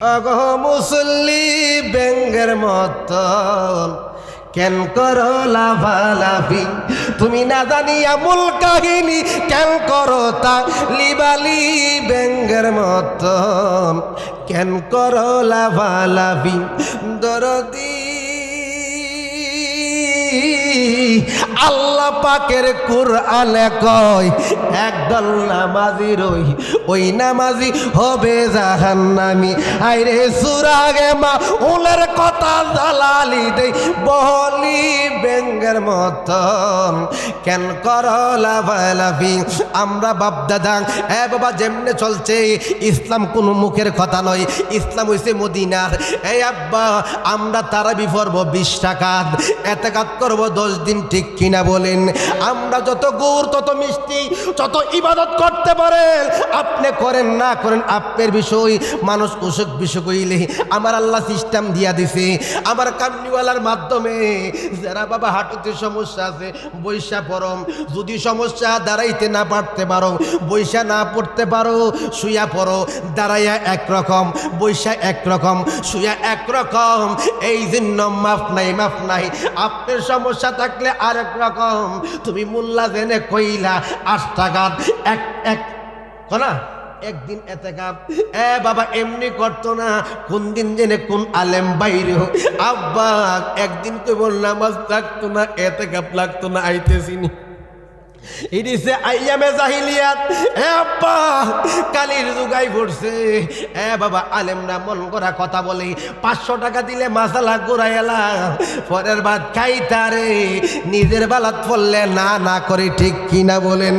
আগহ মুসল্লি বেঙ্গের মতন কেন করো লাভালাভি, তুমি না জানিয়া মূল কাহিনী কেন করো তা লিবালি বেঙ্গের মতন কেন করো লাভালাভি। দরদি আল্লাহ পাকের কুরআনে কয় একদল নামাজি রই ওই নামাজি হবে জাহান্নামী। আইরে সূরা মাউনের কথা জালালি দেই বলি বেঙ্গের মতন কেন করো লাভালাভি। আমরা বাপ দাদা বাবা যেমনে চলছে ইসলাম কোনো মুখের কথা নয়, ইসলাম হইছে মদিনার। এই আব্বা আমরা তারাবি পড়ব 20 টাকাত, এতেকাত করব 10 দিন, ঠিক কিনা বলেন? আমরা যত গুড় তত মিষ্টি যত ইবাদত করতে পারেন আপনি করেন না করেন আপনার বিষয়। মানুষ অসুখ বিসুখ হইলে আমার আল্লাহ সিস্টেম দিয়া দিছে আমার কামনিওয়ালার মাধ্যমে। যারা বাবা হাঁটুতে সমস্যা আছে বৈশা পরম, যদি সমস্যা দাঁড়াইতে না পারতে পারো বৈশা না পড়তে পারো শুয়া পড়ো, দাঁড়াইয়া একরকম বৈশা একরকম শুয়া একরকম। এই জন্য মাফ নাই মাফ নাই। আপনার সমস্যা থাকলে আরেক রকম। তুমি মোল্লা জেনে কইলা 8 টাকা এক এক কনা একদিন এতেকাপ বাবা এমনি করতো না। কোন দিন জেনে কোন আলেম বাইরে আব্বা একদিন কইব নামাজ লাগতো না এতেকাপ লাগতো না আইতেছিনি। ইডিসে আইয়ামে জাহিলিয়াত আব্বা কালির যুগাই পড়ছে। বাবা আলেমরা মন করা কথা বলে 500 টাকা দিলে মাসালা ঘুরাইলা পরের বাদ খাইতারে নিজের বালাত পড়লে না না করে, ঠিক কিনা বলেন?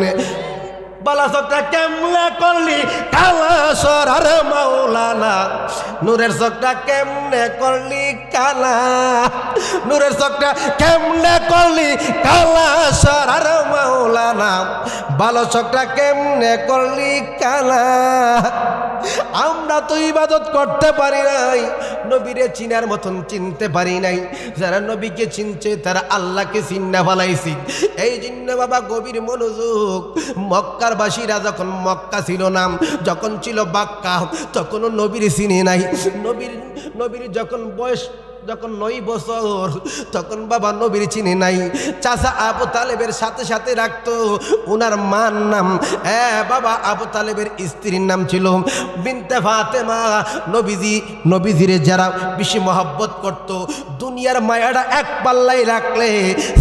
বালাসকটা কেমনে করলি কালা সরার মাওলানা, নূরের চোখটা কেমনে করলি কালা, নূরের চোখটা কেমনে করলি কালা সরার মাওলানা, ভালো চোখটা কেমনে করলি কালা। আমরা তো ইবাদত করতে পারি নাই, নবীরে চিনার মতন চিনতে পারি নাই। যারা নবীকে চিনছে তারা আল্লাহকে চিন্না ফেলাইছি। এই জন্য বাবা গভীর মনোযোগ। মক্কার বাসীরা যখন মক্কা ছিল না, যখন ছিল বাক্কা, তখনও নবীর চিনে নাই। নবীর যখন বয়স 9 বছর তখন বাবা নবীর চিনে নাই। চাচা আবু তালেবের সাথে সাথে রাখতো ওনার মার নাম বাবা আবু তালেবের স্ত্রীর নাম ছিল বিনতে ফাতেমা। নবীজিরে যারা বেশি মহব্বত করত, দুনিয়ার মায়াটা এক পাল্লাই রাখলে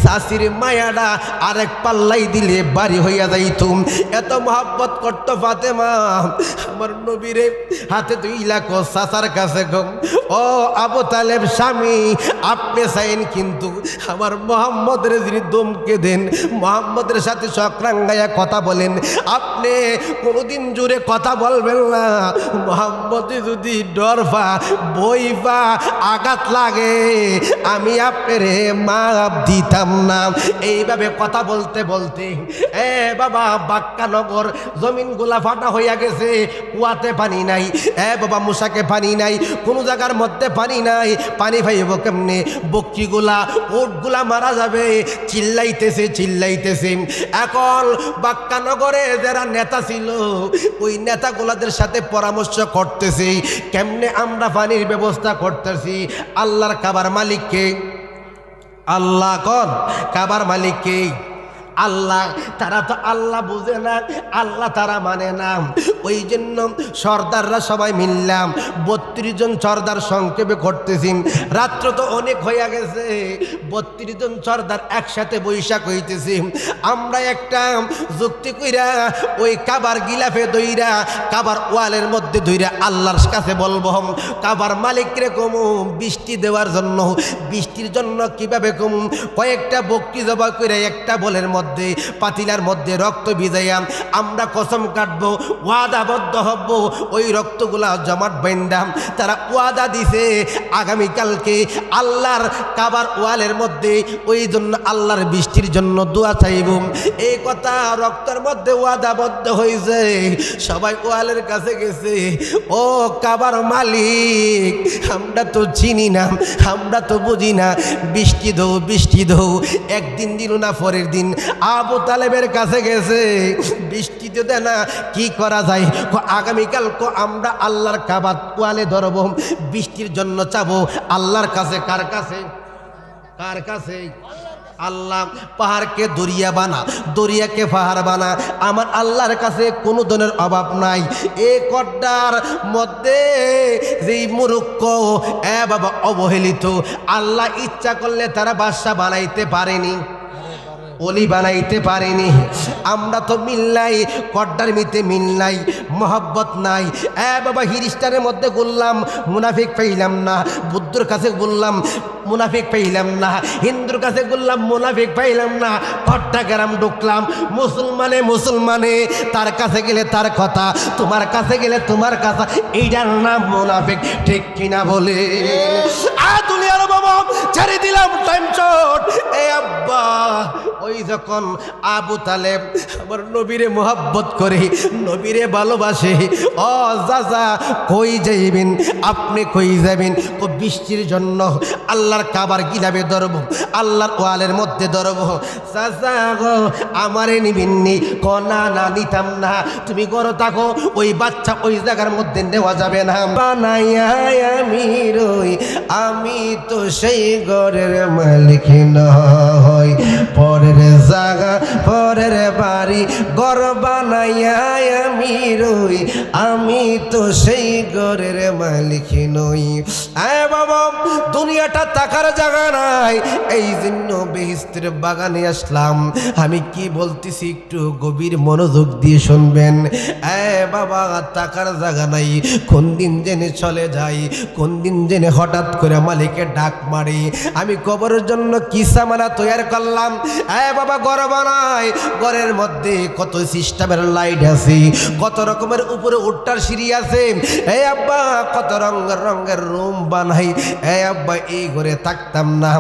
শাশির মায়াটা আরেক পাল্লাই দিলে বাড়ি হইয়া যাইত। এত মহব্বত করতো ফাতেমা আমার নবীরে। হাতে 2 লাখ চাচার কাছে গম, ও আবু তালেব স্বামী আপনি চাইন কিন্তু আমার মোহাম্মদের যদি দমকে দেন, মোহাম্মদের সাথে চক্রাঙ্গায়া কথা বলেন, আপনি কোনোদিন জোরে কথা বলবেন না। মোহাম্মদ যদি ডরফা বইফা আঘাত লাগে আমি আপনারে মাপ দিতাম না। এইভাবে কথা বলতে বলতে বাবা বাক্কানগর জমিনগুলা ফাটা হইয়া গেছে। কুয়াতে পানি নাই বাবা, মুসাকে পানি নাই, কোনো জায়গার মধ্যে পানি নাই। পানি পাইব কেমনে? বকরিগুলা উটগুলা মারা যাবে। চিল্লাইতেছে। এখন বাক্কানগরে যারা নেতা ছিল ওই নেতাগুলাদের সাথে পরামর্শ করতেছে কেমনে আমরা পানির ব্যবস্থা করতেছি। আল্লাহর কাবার মালিককে, আল্লাহ কন কাবার মালিককে আল্লাহ। তারা তো আল্লাহ বুঝে না, আল্লাহ তারা মানে না। ওই জন্য সর্দাররা সবাই মিললাম 32 জন সর্দার সংক্ষেপে করতেছি। রাত্র তো অনেক হইয়া গেছে, 32 জন সর্দার একসাথে বৈশাখ হইতেছি। আমরা একটা যুক্তি কইরা ওই কাবার গিলাফে দইরা কাবার ওয়ালের মধ্যে ধইরা আল্লাহর কাছে বলবো কাবার মালিকরে কমু বৃষ্টি দেওয়ার জন্য। বৃষ্টির জন্য কিভাবে কমু? কয়েকটা বকরি জবাই করে একটা বলের মধ্যে পাতিলার মধ্যে রক্ত ভিজাইয়া আমরা কসম কাটবো, ওয়াদাবদ্ধ হব ওই রক্তগুলা জমাট বাইন্দাম। তারা ওয়াদা দিছে আগামীকালকে আল্লাহর কাবার ওয়ালের মধ্যে ওই জন্য আল্লাহর বৃষ্টির জন্য দোয়া চাইব। এই কথা রক্তের মধ্যে ওয়াদাবদ্ধ হয়েছে। সবাই ওয়ালের কাছে গেছে, ও কাবার মালিক আমরা তো চিনি না, আমরা তো বুঝি না, বৃষ্টি দৌ একদিন দিল না পরের দিন আবু তালেবের কাছে গেছে, বৃষ্টি তো দেয় না, কি করা যায়? আগামীকাল আমরা আল্লাহর কাবা তোয়ালে ধরবো, বৃষ্টির জন্য চাবো আল্লাহর কাছে। কার কাছে? কার কাছে? আল্লাহ পাহাড়কে দরিয়া বানা, দরিয়াকে পাহাড় বানা, আমার আল্লাহর কাছে কোনো ধরনের অভাব নাই। এ কড্ডার মধ্যে যেই মূর্খ বাবা অবহেলিত, আল্লাহ ইচ্ছা করলে তারা বাদশা বানাইতে পারেনি, অলি বানাইতে পারেনি। আমরা তো মিল নাই, কড্ডার মিতে মিল নাই, মহব্বত নাই। বাবা হিরিস্টানের মধ্যে বললাম মুনাফিক পাইলাম না, বুদ্ধর কাছে বললাম মুনাফিক পাইলাম না, হিন্দুর কাছে বললাম মুনাফিক পাইলাম না, কড্ডা গ্রাম ঢুকলাম, মুসলমানে তার কাছে গেলে তার কথা, তোমার কাছে গেলে তোমার কথা, এইটার নাম মুনাফিক। ঠিক কিনা বলে? দুনিয়ার বাবা ছেড়ে দিলাম, টাইম শর্ট। আব্বা ওই যখন আবু তালেব আমার নবীরে মোহাব্বত করে, নবীরে ভালোবাসে, ও চাচা কই যাইবেন আপনি? কই যাবেন? বৃষ্টির জন্য আল্লাহর কাবার গিলাবে ধরব, আল্লাহর ওয়ালের মধ্যে ধরব। চাচা গো আমারে নিবিননি? না না নিতাম না, তুমি করো থাকো, ওই বাচ্চা ওই জায়গার মধ্যে নেওয়া যাবে না। বানাইয়া আমি রই, আমি তো সেই ঘরের মালিক নই, পরের জায়গা পরের বাড়ি ঘর বানাইয়া আমি রই, আমি তো সেই ঘরের মালিক নই। বাবা দুনিয়াটা টাকার জায়গা নাই, এই জন্য বেহেশতের বাগানে আসলাম। আমি কি বলতেছি একটু গভীর মনোযোগ দিয়ে শুনবেন। বাবা টাকার জায়গা নাই, কোন দিন জেনে চলে যাই, কোন দিন জেনে হঠাৎ করে মালিকের ডাক মারি। আমি কবরের জন্য কি সামানা তৈরি করলাম। বাবা ঘর বানাই, ঘরের মধ্যে কত সিস্টেমের লাইট আছে, কত রকমের উপরে উঠটার সিঁড়ি আছে। আব্বা কত রঙের রুম বানাই। আব্বা এই ঘরে থাকতাম না।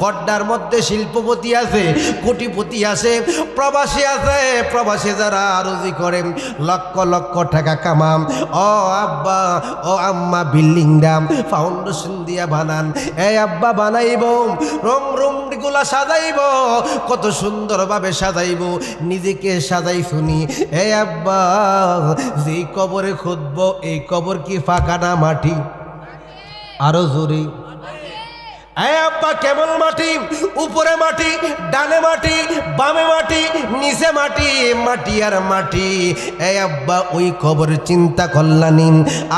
কড্ডার মধ্যে শিল্পপতি আছে, কোটিপতি আছে, প্রবাসী আছে, প্রবাসী যারা রুজি করে লক্ষ লক্ষ টাকা কামাম। ও আব্বা ও আম্মা বিল্ডিং দাম ফাউন্ডেশন দিয়া বানান। আব্বা বানাইব, রুম গুলা সাজাইব, কত সুন্দরভাবে সাজাইব, নিজেকে সাজাই শুনি। আব্বা যেই কবরে খুঁজব, এই কবর কি ফাঁকা না মাটি? আরো জোরে। আব্বা কেবল মাটি, উপরে মাটি, ডানে মাটি, বামে মাটি, নিচে মাটি, মাটি আর মাটি। আব্বা ওই কবর চিন্তা করলানি।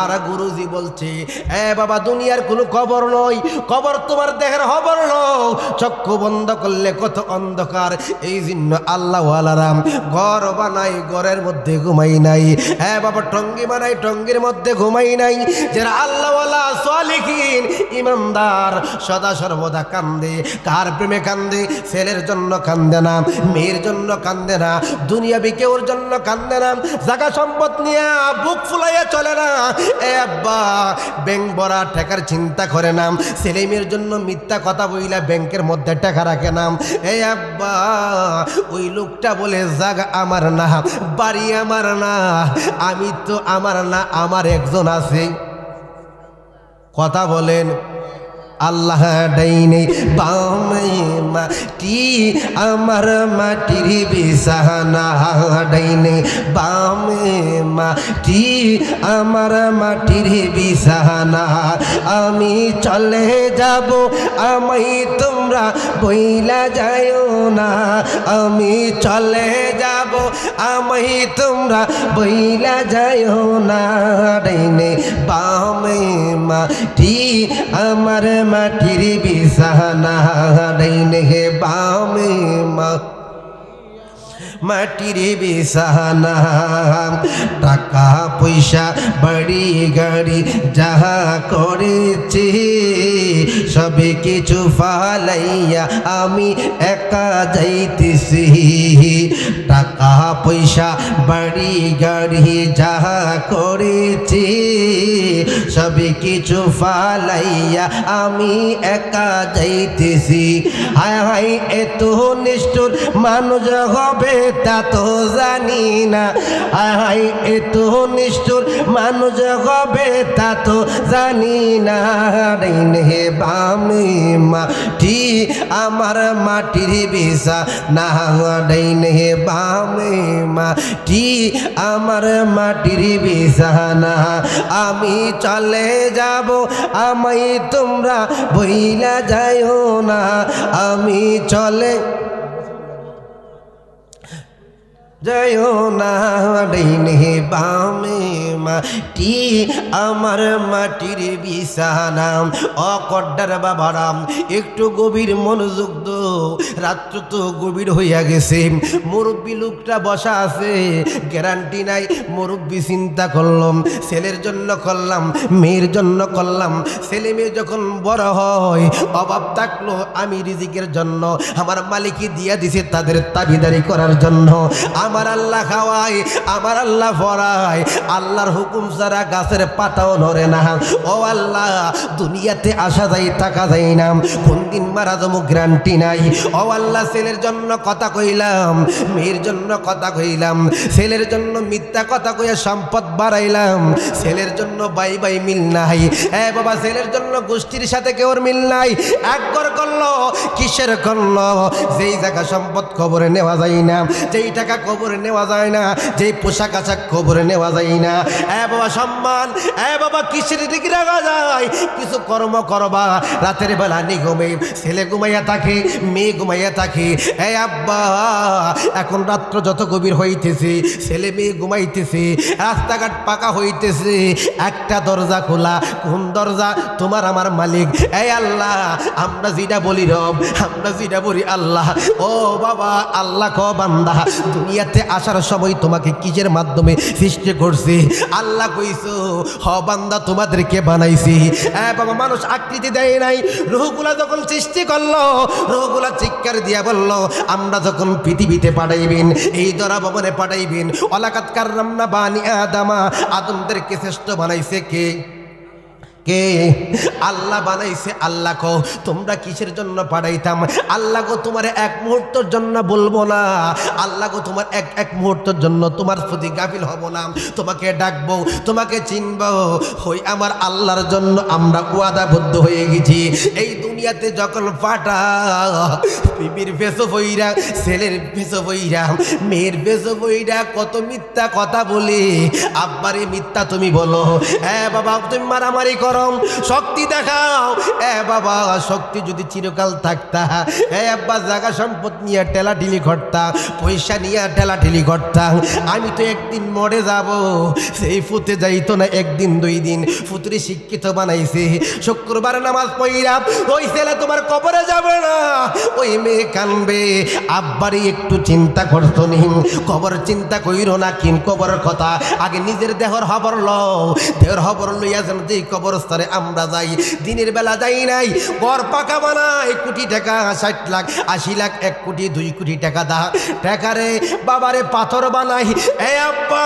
আর গুরুজি বলছে বাবা দুনিয়ার কোনো কবর নয়, কবর তোমার দেহের খবর নয়। চক্ষু বন্ধ করলে কত অন্ধকার। এই জন্য আল্লাহ ওয়ালারাম ঘর বানাই, ঘরের মধ্যে ঘুমাই নাই। বাবা টঙ্গি বানাই, টঙ্গির মধ্যে ঘুমাই নাই। যারা আল্লাহ ওয়ালা সালিহিন ইমানদার সদা সর্বদা কান্দে। কার প্রেমে কান্দে? ছেলের জন্য কান্দে না, মেয়ের জন্য কান্দে না, দুনিয়াবি কেউর জন্য কান্দে না, জায়গা সম্পদ নিয়ে বুক ফুলাইয়া চলে না। আব্বা ব্যাংক ভরা টাকার চিন্তা করে না, ছেলে মেয়ের জন্য মিথ্যা কথা বইলা ব্যাংকের মধ্যে টাকা রাখে না। আব্বা ওই লোকটা বলে জায়গা আমার না, বাড়ি আমার না, আমি তো আমার না, আমার একজন আছে। কথা বলেন। আল্লাহ ডাইনে বামে মাটি আমার মাটির বিছানা, ডাইনে বামে মাটি আমার মাটির বিছানা। আমি চলে যাব, আমায় তোমরা বইলা যাও না, আমি চলে যাব, আমায় তোমরা বইলা যাও না। ডাইনে বামে মাটি আমার মাটির বিছানা, ডাইনে বামে মাটির বিছানা। টাকা পয়সা বাড়ি গাড়ি যাহা করেছি, সবে কিছু ফালাইয়া আমি একা যাইতেছি। টাকা পয়সা বাড়ি গাড়ি যাহা করেছি, সবে কিছু ফালাইয়া আমি একা যাইতেছি। হায় হায় এত নিষ্ঠুর মানুষ হবে তা তো জানি না, আই এত নিষ্ঠুর মানুষ হবে তা তো জানি না। ডাইনে বামে মাটি আমার মাটির বিছানা, ডাইনে বামে মাটি আমার মাটির বিছানা। আমি চলে যাব আমায় তোমরা বইলা যাইও না, আমি চলে যাইও না। ডাইনে বামে মাটি আমার মাটির বিছানা। অকড্ডার বাবারাম একটু গভীর মনোযোগ দো, রাত্র তো গভীর হইয়া গেছে, মুরব্বী লোকটা বসা আছে, গ্যারান্টি নাই। মুরব্বী চিন্তা করলাম, ছেলের জন্য করলাম, মেয়ের জন্য করলাম। ছেলে মেয়ে যখন বড় হয়, অভাব থাকলো আমি রিজিকের জন্য, আমার মালিকই দিয়া দিছে তাদের দাবিদারি করার জন্য। আমার আল্লাহ খাওয়ায়, আমার আল্লাহ পড়ায়, আল্লাহর হুকুম ছাড়া গাছের পাতাও নড়ে না। ও আল্লাহ, দুনিয়াতে আসা যায় টাকা যায় না, কোন দিন মারা যাবো গ্যারান্টি নাই। ও আল্লাহ, ছেলের জন্য কথা কইলাম, মেয়ের জন্য কথা কইলাম, ছেলের জন্য মিথ্যা কথা কইয়া সম্পদ বাড়াইলাম, ছেলের জন্য বাই বাই মিল নাই। বাবা, ছেলের জন্য গোষ্ঠীর সাথে কেউর মিল নাই। এক ঘর করলো, কিসের করলো? যেই জায়গা সম্পদ কবরে নেওয়া যায় না, যেই টাকা কবরে নেওয়া যায় না, যেই পোশাক আশাক কবরে নেওয়া যায় না। বাবা, সম্মান বাবা কিসের দিকে রাখা যায়? কিছু কর্ম করবা, রাতের বেলা নিগমে ছেলে ঘুমাইয়া থাকে, মেয়ে ঘুমাইয়া থাকে। আব্বা, এখন রাত্র যত গভীর হইতেছে, ছেলে মেয়ে ঘুমাইতেছে, রাস্তাঘাট পাকা হইতেছে, একটা দরজা খোলা। কোন দরজা? তোমার আমার মালিক। আল্লাহ, আমরা যেটা বলি রব, আমরা যেটা বলি আল্লাহ। ও বাবা, আল্লাহ ক বান্দা, দুনিয়াতে আসার সময় তোমাকে কিসের মাধ্যমে সৃষ্টি করছে? আল্লাহ কইছো, হ বান্দা, তোমাদেরকে বানাইছি। বাবা, মানুষ আকৃতি দেয় নাই। রুহগুলা যখন সৃষ্টি করলো, রুহগুলা চিৎকার দিয়া বলল, আমরা যখন পৃথিবীতে পাঠাইবেন, এই ধরা ভবনে পাঠাইবেন, ওয়ালাকাদ কাররামনা বানি আদামা, আদমদেরকে শ্রেষ্ঠ বানাইছে কে? কে? আল্লাহ বানাইছে। আল্লাহ কো, তোমরা কিসের জন্য পাঠাইতাম? আল্লাহ গো, তোমার এক মুহূর্তের জন্য বলবো না। আল্লাহ গো, তোমার এক মুহূর্তের জন্য তোমার প্রতি গাফিল হব না। তোমাকে ডাকবো, তোমাকে চিনবো। হই আমার আল্লাহর জন্য আমরা ওয়াদাবদ্ধ হয়ে গেছি। এই দুনিয়াতে যখন পাঠা, বিবির বেশ বইরা, ছেলের বেশ বইরা, মেয়ের বেশ বইরা কত মিথ্যা কথা বলে। আব্বারে মিথ্যা তুমি বলো, বাবা তুমি মারামারি করো, শক্তি দেখাও। বাবা, শক্তি যদি চিরকাল থাকতা, আব্বা জায়গা সম্পদ নিয়ে ঠেলাঠেলি করতা, পয়সা নিয়ে ঠেলাঠেলি করতাম। আমি তো একদিন মরে যাব, সেই ফুতে যাইতো না একদিন দুই দিন। ফুতুরি শিক্ষিত বানাইছে, শুক্রবার নামাজ পড়িরা ওই ছেলে তোমার কবরে যাবে না, ওই মেয়ে কানবে। আব্বারই একটু চিন্তা করতো নি, কবর চিন্তা কইরো না, কিন কবর কথা আগে নিজের দেহর খবর লও। দেহর খবর লইয়া যেন যেই কবরস্থানে আমরা যাই, দিনের বেলা যাই নাই, ঘর পাকা বানাই, কোটি টাকা, 60 লাখ 80 লাখ 1 কোটি 2 কোটি টাকা দা টাকারে বাবারে পাথর বানাই। আব্বা,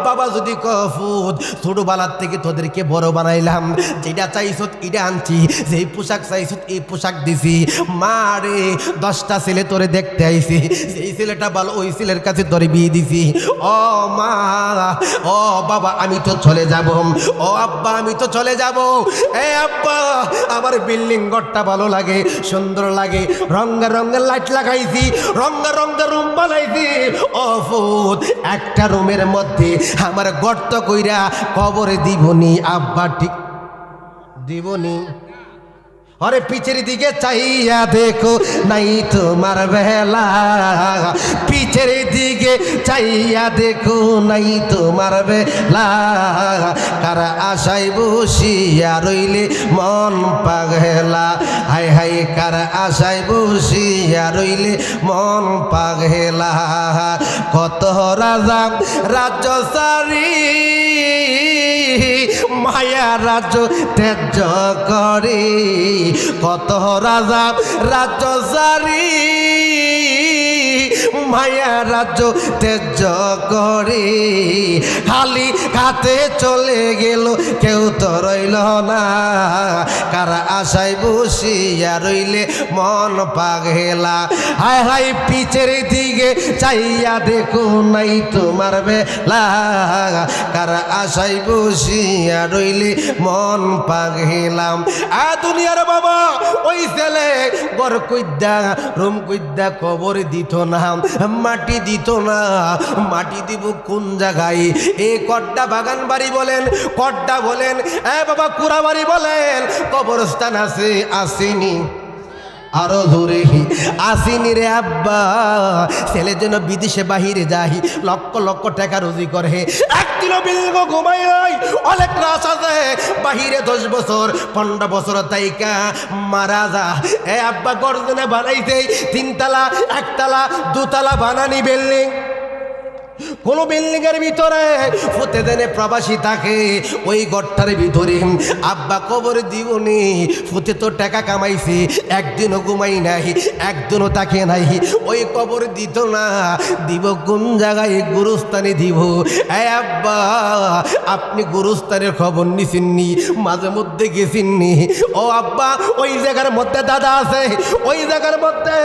বাবা যদি কফুত ছোটবেলার থেকে তোদেরকে বড় বানাইলাম, যেটা চাইছ এটা আনছি, যেই পোশাক চাইছ এই পোশাক দিছি। মা রে, 10টা ছেলে তোরে দেখতে আইছি, যেই ছেলেটা ভালো ওই ছেলের কাছে তোরে বিয়ে দিছি। ও মা, ও বাবা, আমি তো চলে যাব। ও আব্বা, আমি তো চলে যাব। আব্বা, আমার বিল্ডিং ঘরটা ভালো লাগে, সুন্দর লাগে, রঙের রঙের লাইট লাগাইছি, রঙের রঙের রুম বানাইছি। ও ফুত, একটা রুমের মধ্যে আমার গর্ত কইরা কবরে দিবনি? আব্বা, ঠিক দিবনি? अरे पीछे दिखे चाहिए देखो नहीं तुम्हार बेला, पीछे दिखे चाहिए देखो नहीं तुम्हार बेला, कार आशाय बसिया रइले मन पागला, हाय हाय कार आशाय बसिया रइले मन पागला, कत राजा राज्य सारी माया राज्य तेज करे, কত রাজা রাজ্য সারি মায়া রাজ্য তেজ করে খালি খাতে চলে গেল কেউ তো রইল না কার আশায় বসিয়া রইলে মন পাগলা হায় হায় পিছের দিকে চাইয়া দেখো নাই তোমার বেলা কার আশায় বসিয়া রইলে মন পাগলাম দুনিয়ার বাবা ওই ছেলে বর কইদ্যা রুম কইদ্যা কবর দিত না মাটি দিত না মাটি দিব কোন জায়গায় এ কড্ডা বাগান বাড়ি বলেন কড্ডা বলেন বাবা কুড়া বাড়ি বলেন কবরস্থান আছে আসেনি আরো ধরে আসিনি রে আব্বা ছেলের জন্য বিদেশে বাহিরে যাই লক্ষ লক্ষ টাকা রুজি করে একদিনও বিলগ ঘুমাই নাই অনেক রাস আছে বাহিরে 10 বছর 15 বছর তাইকা মারা যা আব্বা গর্জনে বানাইতে 3 তলা 1 তলা 2 তলা বানানি বিল্ডিং কোন বিল্ডিং এর ভিতরে ফুতে দেনে প্রবাসী থাকে ওই গড়টার ভিতরে আব্বা কবর দিবনি ফুতে তো টাকা কামাইছে একদিনও ঘুমাই নাই একদিনও তাকে নাই ওই কবর দিত না দিব কোন জায়গায় গুরুস্থানে দিব আব্বা আপনি গুরুস্থানের খবর নিছেননি মাঝে মধ্যে গেছেননি ও আব্বা ওই জায়গার মধ্যে দাদা আছে ওই জায়গার মধ্যে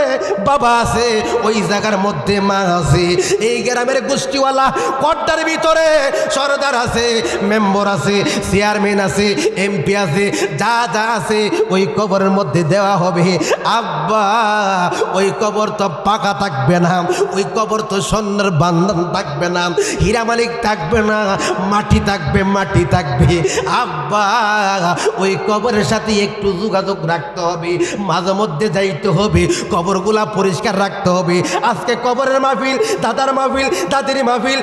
বাবা আছে ওই জায়গার মধ্যে মা আছে এই গ্রামের গোষ্ঠীওয়ালা কড্ডার ভিতরে সরদার আছে মেম্বার আছে চেয়ারম্যান আছে এমপি আছে যা যা আছে ওই কবরের মধ্যে দেওয়া হবে আব্বা ওই কবর তো পাকা থাকবে না ওই কবর তো স্বর্ণের বান্ধন থাকবে না হীরা মালিক থাকবে না মাটি থাকবে মাটি থাকবে আব্বা ওই কবরের সাথে একটু যোগাযোগ রাখতে হবে মাঝে মধ্যে যাইতে হবে কবরগুলা পরিষ্কার রাখতে হবে আজকে কবরের মাহফিল দাদার মাহফিল দাদির মাহফিল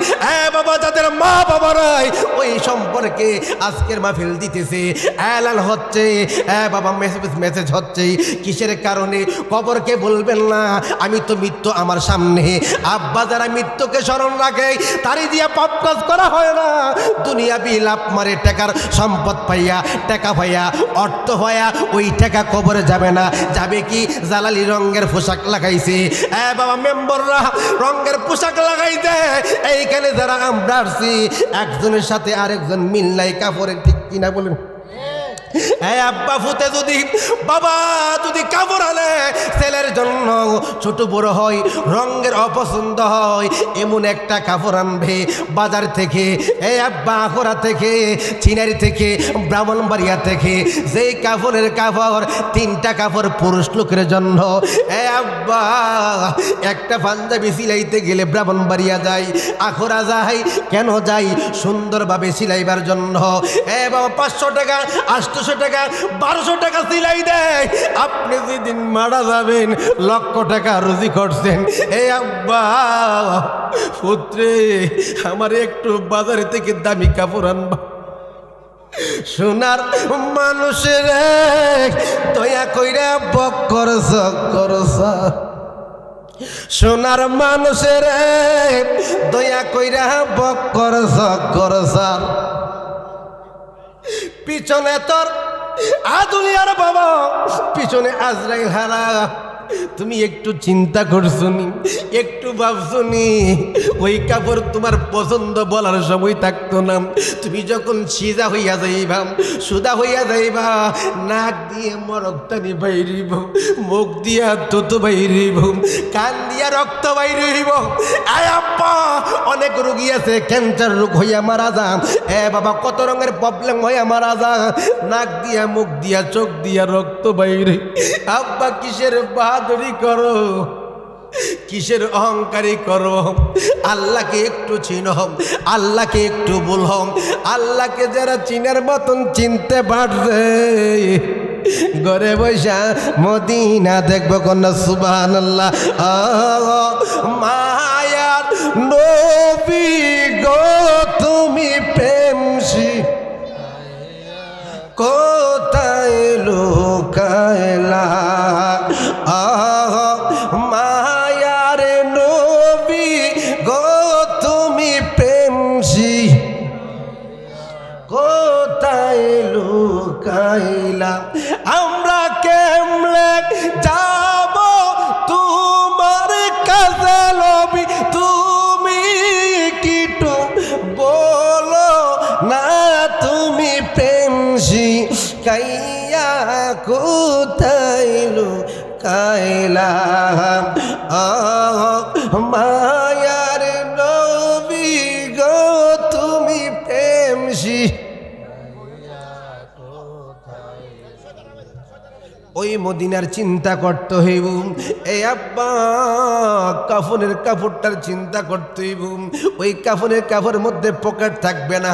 বাবা যাদের মা বাবা নাই ওই সম্পর্কে আজকের মাহফিল দিতেছে এলান হচ্ছে বাবা মেসেজ হচ্ছে কিসের কারণে কবরকে বলবেন না আমি তো মৃত্যু আমার সামনে আব্বা যারা মৃত্যুকে স্মরণ রাখে তারই দিয়া পাপ কাজ করা হয় না দুনিয়া বিলাপ মারে টাকার সম্পদ পাইয়া টাকা পাইয়া অর্থ হইয়া ওই টাকা কবরে যাবে না যাবে কি জালালি রঙের পোশাক লাগাইছে বাবা মেম্বাররা রঙের পোশাক লাগাইতে এইখানে যারা আমরা আসছি একজনের সাথে আরেকজন মিল নাই কাপড়ের ঠিক কিনা বলেন আব্বা ফুতে যদি বাবা যদি কাপড় আনে ছেলের জন্য ছোট বড় হয় রঙের অপছন্দ হয় এমন একটা কাপড় আনবে বাজার থেকে আব্বা আখড়া থেকে চিনারি থেকে ব্রাহ্মণবাড়িয়া থেকে যেই কাপড়ের কাপড় 3টা কাপড় পুরুষ লোকের জন্য আব্বা একটা পাঞ্জাবি সিলাইতে গেলে ব্রাহ্মণবাড়িয়া যাই আখড়া যাই কেন যাই সুন্দরভাবে সিলাইবার জন্য বাবা 500 টাকা 800 টাকা 1200 টাকা সিলাই দেয় আপনি যেদিন মারা যাবেন লক্ষ টাকা রুজি করছেন আব্বা পুত্রে আমার একটু বাজারে থেকে দামি কাপড় আনবা সোনার মানুষের দয়া কইরা বক্কর করছ সোনার মানুষের দয়া কইরা বক্কর করছ পিছনে তোর দুনিয়ার বাবা পিছনে আজরাইল হারা তুমি একটু চিন্তা করছনি একটু ভাবছনি ওই কাপড় তোমার পছন্দ বলার সময় থাকতো না তুমি যখন সিজা হইয়া যাইবা সুদা হইয়া যাইবা নাক দিয়ে মরকটানি বাইরিব মুখ দিয়া তুতু বাইরিব কান দিয়া রক্ত বাইরিব আব্বা অনেক রোগী আছে ক্যান্সার রোগ হইয়া মারা যান বাবা কত রঙের প্রবলেম হইয়া মারা যান নাক দিয়া মুখ দিয়া চোখ দিয়া রক্ত বাইরে আব্বা কিসের বাহাদুরি করো কিসের অহংকারী করো আল্লাহকে একটু চিনহম আল্লাহকে একটু বলহম আল্লাহকে যারা চিনার মতন চিনতে পারছে ঘরে বৈশা মদিনা দেখবো কন্যা সুবহানাল্লাহ মায়ার নবী গো তুমি প্রেমসি কোথায় লুকাইলা মায়ার নবী গো তুমি প্রেমসি কোথায় লুকাইলা আমরা কেমনে যাব তোমার কাছে নবী যাইয়া কোথায় লুকাইলাম মায়ার নবী গো তুমি প্রেমসি ওই মদিনার চিন্তা করতে হইব এই আব্বা কাফনের কাপড়টার চিন্তা করতে হইব ওই কাফনের কাপড়ের মধ্যে পকেট থাকবে না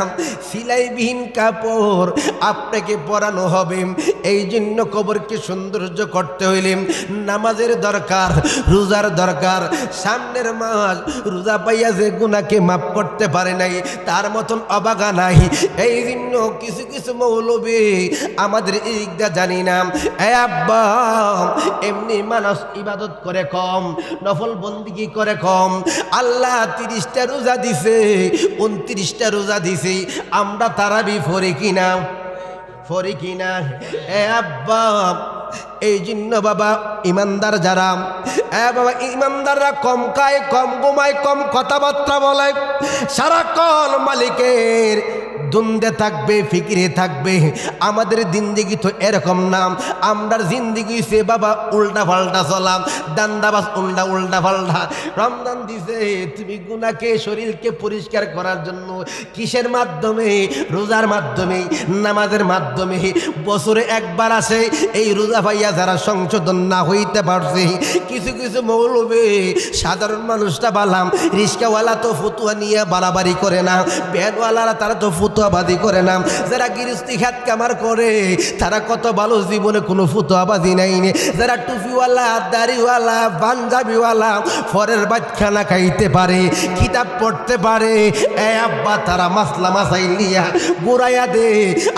সিলাইবিহীন কাপড় আপনাকে পরানো হবে এই জন্য কবরকে সৌন্দর্য করতে হইলে নামাজের দরকার রোজার দরকার সামনের মাস রোজা পাইয়া যে গুনাহকে মাফ করতে পারে নাই তার মতন অবাগা নাই এই জন্য কিছু কিছু মৌলবী আমাদের এইটা জানি না আব্বা এমনি মানুষ ইবাদত করে কম নফল বন্দিগি করে কম আল্লাহ 30টা রোজা দিছে 29টা রোজা দিছে আমরা তারাবি ফরি কিনা এ আব্বা এই জন্য বাবা ইমানদার যারা বাবা ইমানদাররা কম খায় কম ঘুমায় কম কথাবার্তা বলে সারাক্ষণ মালিকের দ্বন্দ্বে থাকবে ফিকিরে থাকবে আমাদের জিন্দেগি তো এরকম নাম আমরার জিন্দেগি সে বাবা উল্টা পাল্টা চলাম দান্দাবাস উল্টা পাল্টা রমজান দিছে তুমি গুনাহকে শরীরকে পরিষ্কার করার জন্য কিসের মাধ্যমে রোজার মাধ্যমে নামাজের মাধ্যমে বছরে একবার আসে এই রোজা ভাইয়া যারা সংশোধন না হইতে পারছে কিছু কিছু মৌলবী সাধারণ মানুষটা বালাম রিস্কাওয়ালা তো ফতুয়া নিয়ে বাড়াবাড়ি করে না ব্যানওয়ালারা তারা তো ফুতুয়াবাদি করে না যারা গৃহস্থী খাত কামার করে তারা কত ভালো জীবনে কোনো ফুতুয়াবাদি নাই যারা টুপিওয়ালা দাড়িওয়ালা পাঞ্জাবিওয়ালা ফরের বাচ্চানা খাইতে পারে কিতাব পড়তে পারে এ আব্বা তারা মাসলা মাসাইল নিয়া বুড়াইয়া দে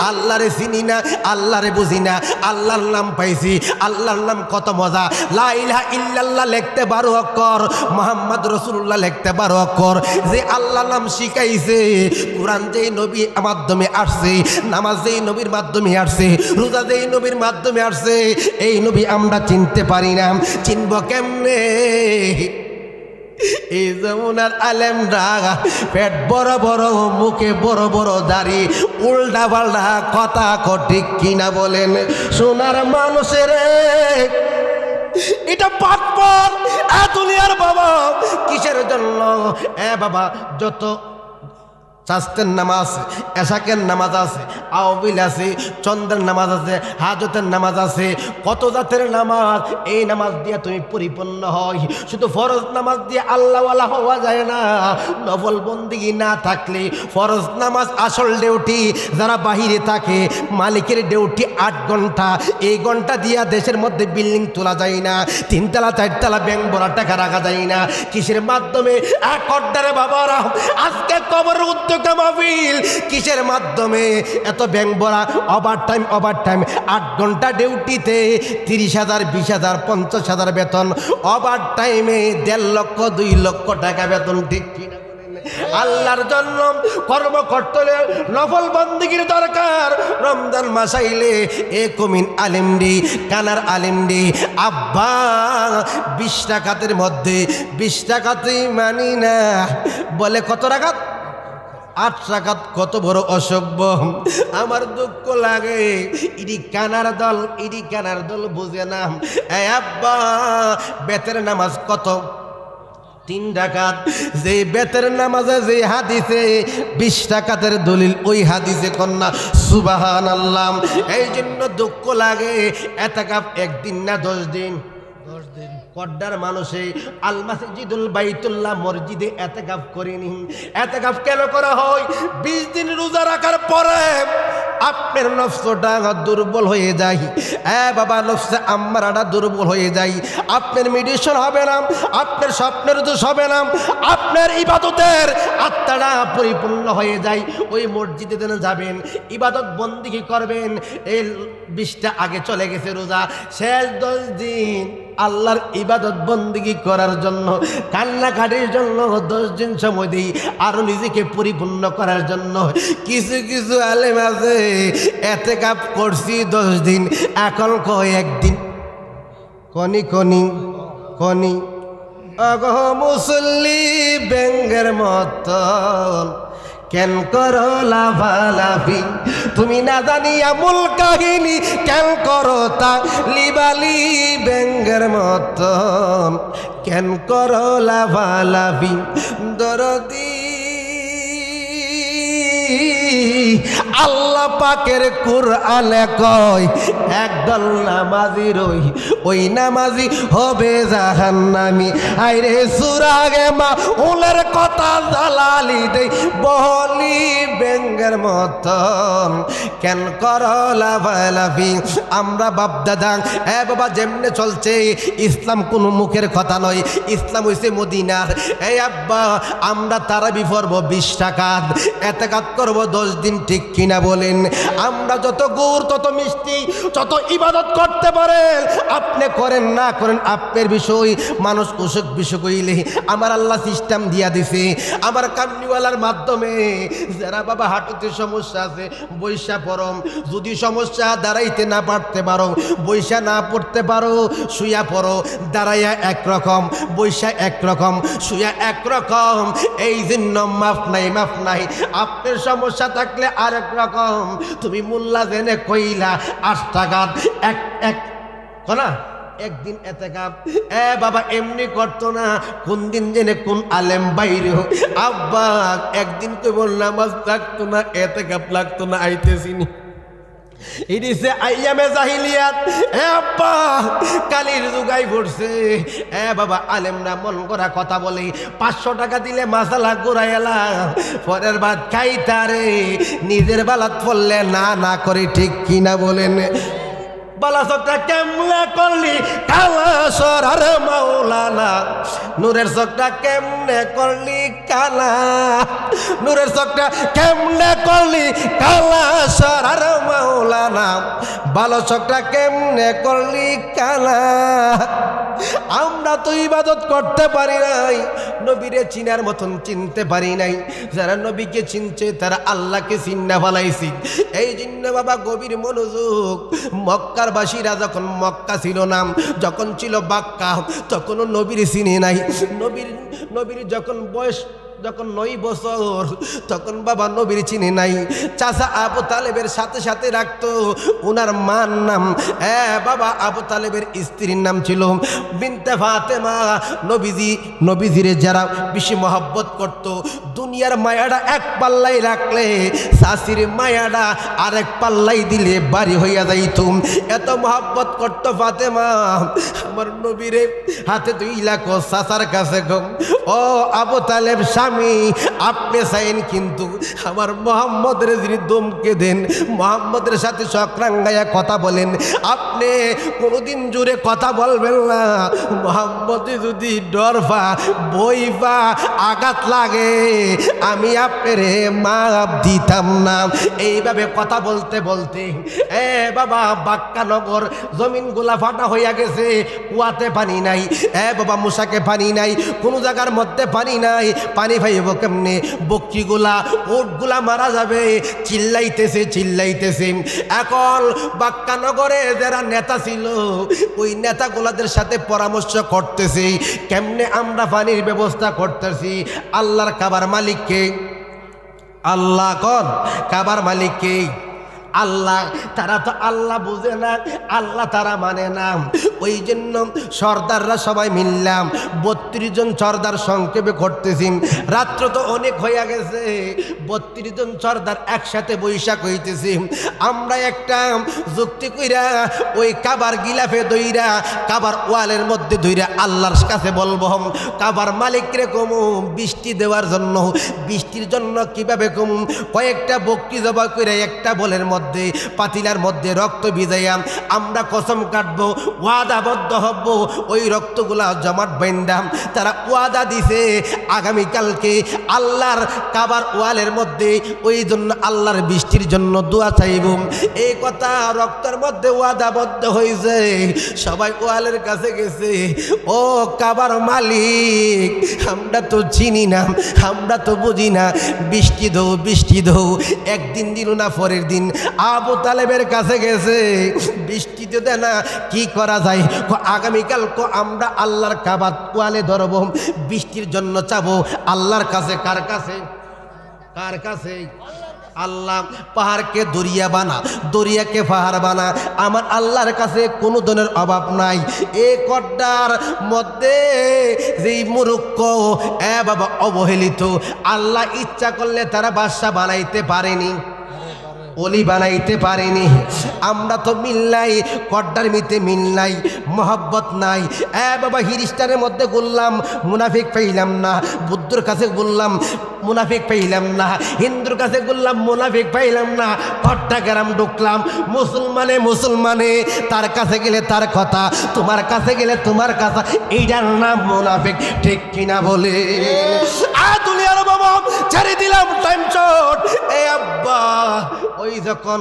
আল্লাহরে চিনি না আল্লাহরে বুঝি না আল্লাহর নাম পাইছি আল্লাহর নাম কত মজা লা ইলাহা ইল্লাল্লাহ লিখতে 12 অক্ষর মুহাম্মদ রাসূলুল্লাহ লিখতে 12 অক্ষর যে আল্লাহর নাম শিখাইছে কোরআন যেই নবী মাধ্যমে আসছে নামাজ যেই নবীর মাধ্যমে আসছে রোজা যেই নবীর মাধ্যমে আসছে এই নবী আমরা চিনতে পারি না চিনব কেমনে এই যমুনার আলেমরা পেট বড় বড় মুখে বড় বড় দাড়ি উল্টা পাল্টা কথা ঠিক কিনা বলেন সোনার মানুষের এটা পাটপর দুনিয়ার বাবা কিসের জন্য বাবা যত চাস্তের নামাজ এশাকের নামাজ আছে আওবিল আছে চন্দ্রের নামাজ আছে হাজতের নামাজ আছে কত জাতের নামাজ এই নামাজ দিয়ে তুমি পরিপূর্ণ হয় শুধু ফরজ নামাজ দিয়ে আল্লাহওয়ালা হওয়া যায় না নফল বন্দিগি না থাকলে ফরজ নামাজ আসল ডিউটি যারা বাহিরে থাকে মালিকের ডিউটি 8 ঘন্টা এই ঘন্টা দিয়া দেশের মধ্যে বিল্ডিং তোলা যায় না 3 তলা 4 তলা ব্যাংক ভরা টাকা রাখা যায় না কিসের মাধ্যমে এক অর্ডারে বাবারা আজকে কবরের উদ্যোগ মাহফিল কিসের মাধ্যমে এত ব্যাংক ভরা ওভার টাইম 8 ঘন্টা ডিউটিতে 30,000 20,000 50,000 বেতন ওভার টাইমে 1.5 লক্ষ 2 লক্ষ টাকা বেতন ঠিক কিনা আল্লাহর জন্য কর্ম করতে নফল বন্দিগির দরকার রমজান মাস আইলে এ কমিন আলেমডি কানার আলেমডি আব্বা 20 টাকাতের মধ্যে 20 টাকাতেই মানি না বলে কত টাকা 8 রাকাত কত বড় অসভ্য আমার দুঃখ লাগে ইডি কানার দল বুঝে না এ আব্বা বেতের নামাজ কত 3 রাকাত যে বেতের নামাজে যে হাদিসে 20 টাকাতের দলিল ওই হাদিসে কন্যা সুবহানাল্লাহ এই জন্য দুঃখ লাগে এতেকাফ একদিন না 10 দিন কড্ডার মানুষে আল মাসজিদুল বাইতুল্লাহ মসজিদে এতেকাফ করেনি এতেকাফ কেন করা হয় 20 দিন রোজা রাখার পরে আপনার নফসটা দুর্বল হয়ে যায় বাবা নফসে আম্মারাটা দুর্বল হয়ে যায় আপনার মেডিটেশন হবে না আপনার স্বপ্নের দোষ হবে না আপনার ইবাদতের আত্মাটা পরিপূর্ণ হয়ে যায় ওই মসজিদে যেন যাবেন ইবাদত বন্দিগি করবেন এই 20টা আগে চলে গেছে রোজা শেষ 10 দিন আল্লাহর ইবাদত বন্দিগি করার জন্য কান্নাকাটির জন্য 10 দিন সময় দিই আরো নিজেকে পরিপূর্ণ করার জন্য কিছু কিছু আলেম আছে এতেকাফ করছি 10 দিন এখন কয় একদিন কনি অগহ মুসল্লি ব্যাঙ্গের মতন কেন করো লাফালাফি, তুমি না জানিয়া মূল কাহিনী কেন করো তা লিবালি ব্যাঙ্গের মতন, কেন করো লাফালাফি দরদি। আল্লাহ পাকের কুরআনে কয় একদল নামাজি রই, ওই নামাজি হবে জাহান্নামী। আইরে সুরাগে মা উলের কথা জালালি দেই বলি বেঙ্গের মতন, কেন করো লাফালাফি। আমরা বাপ দাদা বাবা যেমনে চলছে, ইসলাম কোনো মুখের কথা নয়, ইসলাম হইছে মদিনার। এই আব্বা আমরা তারাবি পড়ব 20 টাকাত, এতেকাত করব 10 দিন, ঠিক কিনা বলেন? আমরা যত গুড় তত মিষ্টি যত ইবাদত করতে পারেন আপনি করেন না করেন আপনার বিষয়। মানুষ অসুখ বিসুখ হইলে আমার আল্লাহ সিস্টেম দিয়া দিছে, আমার কামনিওয়ালার মাধ্যমে যারা বাবা হাঁটুতে সমস্যা আছে বৈশা পরম, যদি সমস্যা দাঁড়াইতে না পারতে পারো, বৈশা না পড়তে পারো, শুয়া পড়ো, দাঁড়াইয়া একরকম, বৈশা একরকম, শুয়া একরকম। এই জন্য মাফ নাই, মাফ নাই। আপনার সমস্যা থাকলে আরেক রকম, তুমি মোল্লা জেনে কইলা 8 টাকা এক না একদিন এতেকাপ বাবা এমনি করতো না, কোন দিন জেনে কোন আলেম বাইরে হোক আব্বা একদিন তো বল নামাজ লাগতো না, এতেকাপ লাগতো না, আইতেছিনি। ইডিসে আইয়ামে জাহিলিয়াত আব্বা কালির যুগাই পড়ছে। বাবা আলেমরা মন করা কথা বলে, 500 টাকা দিলে মাসালা ঘুরাইলা পরের বাদ খাইতারে, নিজের বালাত পড়লে না না করে, ঠিক কিনা বলেন? বালাচকটা কেমনে করলি কালা সরার মাওলানা, নূরের চকটা কেমনে করলি কালা, নূরের চকটা কেমনে করলি কালা সরার মাওলানা, বালো চকটা কেমনে করলি কালা। আমরা তো ইবাদত করতে পারি নাই, নবীরে চিনার মতন চিনতে পারি নাই। যারা নবীকে চিনছে তারা আল্লাহকে চিন্না ফেলাইছি। এই জন্য বাবা গভীর মনোযোগ। মক্কার বাসীরা যখন মক্কা ছিল না, যখন ছিল বাক্কা, তখনও নবীর চিনি নাই। নবীর যখন বয়স 9 বছর, তখন বাবা নবীর চিনি নাই। চাচা আবু তালেবের সাথে সাথে রাখতো ওনার মার নাম বাবা আবু তালেবের স্ত্রীর নাম ছিল বিনতে ফাতেমা। নবীজিরে যারা বেশি মহব্বত করত, দুনিয়ার মায়াটা এক পাল্লাই রাখলে শাশির মায়াটা আরেক পাল্লাই দিলে বাড়ি হইয়া যাইত, এত মহব্বত করত ফাতেমা। আমার নবীরে হাতে 2 লাখ চাচার কাছে গম, ও আবু তালেব স্বামী আপনি চাইন কিন্তু আমার মোহাম্মদের যিনি দমকে দেন, মোহাম্মদের সাথে চক্রাঙ্গায়া কথা বলেন, আপনি কোনোদিন জোরে কথা বলবেন না। মোহাম্মদ যদি ডরফা বইফা আঘাত লাগে আমি আপনার মাপ দিতাম না। এইভাবে কথা বলতে বলতে বাবা বাক্কানগর জমিনগুলা ফাটা হইয়া গেছে, কুয়াতে পানি নাই, বাবা মুসাকে পানি নাই, কোনো জায়গার মধ্যে পানি নাই। পানি পাইব কেমনে? বকরিগুলা উটগুলা মারা যাবে, চিল্লাইতেছে। এখন বাক্কানগরে যারা নেতা ছিল ওই নেতাগুলাদের সাথে পরামর্শ করতেছে কেমনে আমরা পানির ব্যবস্থা করতেছি। আল্লাহর কাবার মালিককে, আল্লাহ কন কাবার মালিককে আল্লাহ। তারা তো আল্লাহ বুঝে না, আল্লাহ তারা মানে না। ওই জন্য সর্দাররা সবাই মিললাম, 32 জন সর্দার সংক্ষেপে করতেছি। রাত্র তো অনেক হইয়া গেছে, 32 জন সর্দার একসাথে বৈশাখ হইতেছি। আমরা একটা যুক্তি কইরা ওই কাবার গিলাফে দইরা কাবার ওয়ালের মধ্যে ধইরা আল্লাহর কাছে বলবো, কাবার মালিকরে কমু বৃষ্টি দেওয়ার জন্য। বৃষ্টির জন্য কিভাবে কমু? কয়েকটা বকরি জবাই করে একটা বলের মধ্যে পাতিলার মধ্যে রক্ত ভিজাইয়া আমরা কসম কাটবো, ওয়াদাবদ্ধ হব ওই রক্তগুলা জমাট বাইন্দাম। তারা ওয়াদা দিছে আগামীকালকে আল্লাহর কাবার ওয়ালের মধ্যে ওই জন্য আল্লাহর বৃষ্টির জন্য দোয়া চাইব। এই কথা রক্তের মধ্যে ওয়াদাবদ্ধ হয়েছে। সবাই ওয়ালের কাছে গেছে, ও কাবার মালিক আমরা তো চিনি না, আমরা তো বুঝি না, বৃষ্টি দৌ। একদিন দিল না, পরের দিন আবু তালেবের কাছে গেছে, বৃষ্টি তো দেয় না, কি করা যায়? আগামীকাল আমরা আল্লাহর কাবার ওয়ালে ধরব, বৃষ্টির জন্য চাবো আল্লাহর কাছে। কার কাছে? কার কাছে? আল্লাহ পাহাড়কে দরিয়া বানা, দরিয়াকে পাহাড় বানা, আমার আল্লাহর কাছে কোনো ধরনের অভাব নাই। এ কড্ডার মধ্যে যেই মূর্খ বাবা অবহেলিত, আল্লাহ ইচ্ছা করলে তারা বাদশা বানাইতে পারেনি, অলি বানাইতে পারেনি। আমরা তো মিল নাই, কড্ডার মিতে মিল নাই, মহব্বত নাই। বাবা হিরিস্টারের মধ্যে বললাম মুনাফিক পাইলাম না, বুদ্ধর কাছে বললাম মুনাফিক পাইলাম না, হিন্দুর কাছে বললাম মুনাফিক পাইলাম না, কড্ডা গ্রাম ঢুকলাম মুসলমানে তার কাছে গেলে তার কথা, তোমার কাছে গেলে তোমার কথা, এইটার নাম মুনাফিক, ঠিক কিনা বলে? দুনিয়ার বাবা ছেড়ে দিলাম, টাইম শর্ট। আব্বা ওই যখন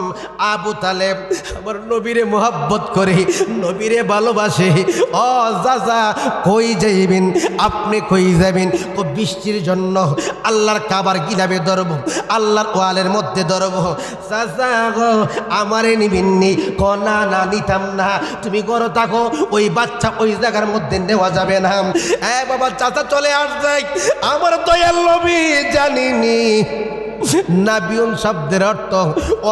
আবু তালেব আমার নবীরে মোহাব্বত করে, নবীরে ভালোবাসে, ও চাচা কই যাইবেন আপনি, কই যাবেন? ও বৃষ্টির জন্য আল্লাহর কাবার গিলাবে ধরব, আল্লাহর ওয়ালের মধ্যে ধরব। চাচা গো আমারে নিবিননি, না না নিতাম না, তুমি গড় থাকো, ওই বাচ্চা ওই জায়গার মধ্যে নেওয়া যাবে না। বাবা চাচা চলে আসছে, আমার দয়াল নবী জানিনি নাবিউন শব্দের অর্থ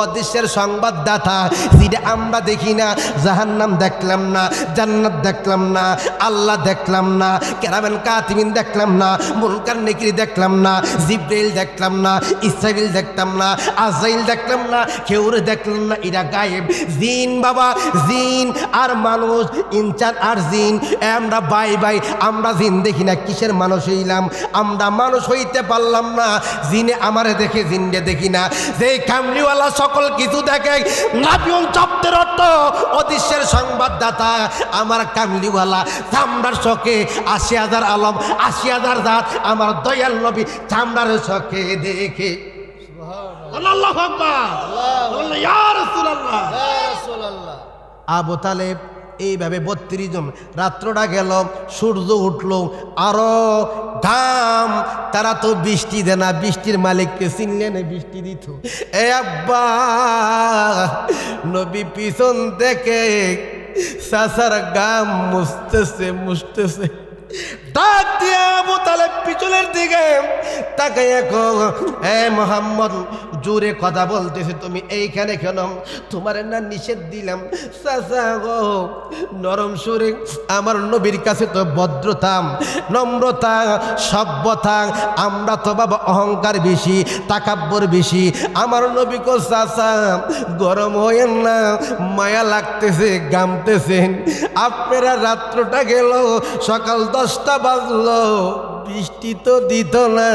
অদেশের সংবাদদাতা, যেটা আমরা দেখি না। জাহান্নাম দেখলাম না, জান্নাত দেখলাম না, আল্লাহ দেখলাম না, কেরামান কাতিবিন দেখলাম না, মুনকার নেকির দেখলাম না, জিব্রাইল দেখলাম না, ইসরাফিল দেখলাম না, আজরাইল দেখলাম না, কেউরে দেখলাম না, এরা গায়েব। জিন বাবা, জিন আর মানুষ, ইনসান আর জিন, আমরা বাই আমরা জিন দেখি না, কিসের মানুষ হইলাম? আমরা মানুষ হইতে পারলাম না, জিনে আমারে দেখে, জিনকে দেখি না। যে কামলিওয়ালা সকল কিছু দেখে, নাবিউন শব্দের অর্থ অদৃশ্যের সংবাদদাতা, আমার কামলিওয়ালা চামড়ার চোখে ৮০,০০০ আলম, ৮০,০০০ জাত, আমার দয়াল নবী চামড়ার চোখে দেখে। আল্লাহু আকবার, ইয়া রাসূলুল্লাহ। আবু তালেব এইভাবে ৩২ জন, রাত্রটা গেল, সূর্য উঠল, আরো ঘাম, তারা তো বৃষ্টি দেয় না, বৃষ্টির মালিককে চিনলে না, বৃষ্টি দিত। আব্বা নবী পিছন থেকে চাচার গাম মুছতেছে, ডাক দিয়ে আবু তালেব পিছনের দিকে তাকাইয়া মোহাম্মদ জোরে কথা বলতেছে, তুমি এইখানে কেন? তোমার না নিষেধ দিলাম। চাচা গো নরম সুরে, আমার নবীর কাছে তো ভদ্রতা, নম্রতা, সভ্যতা, আমরা তো বাবা অহংকার বেশি, তাকাব্বর বেশি। আমার নবী কো চাচা গরম হয়েন না, মায়া লাগতেছে, গামতেছেন। আপনারা রাত্রটা গেল, সকাল 10টা বাজলো, বৃষ্টি তো দিত না।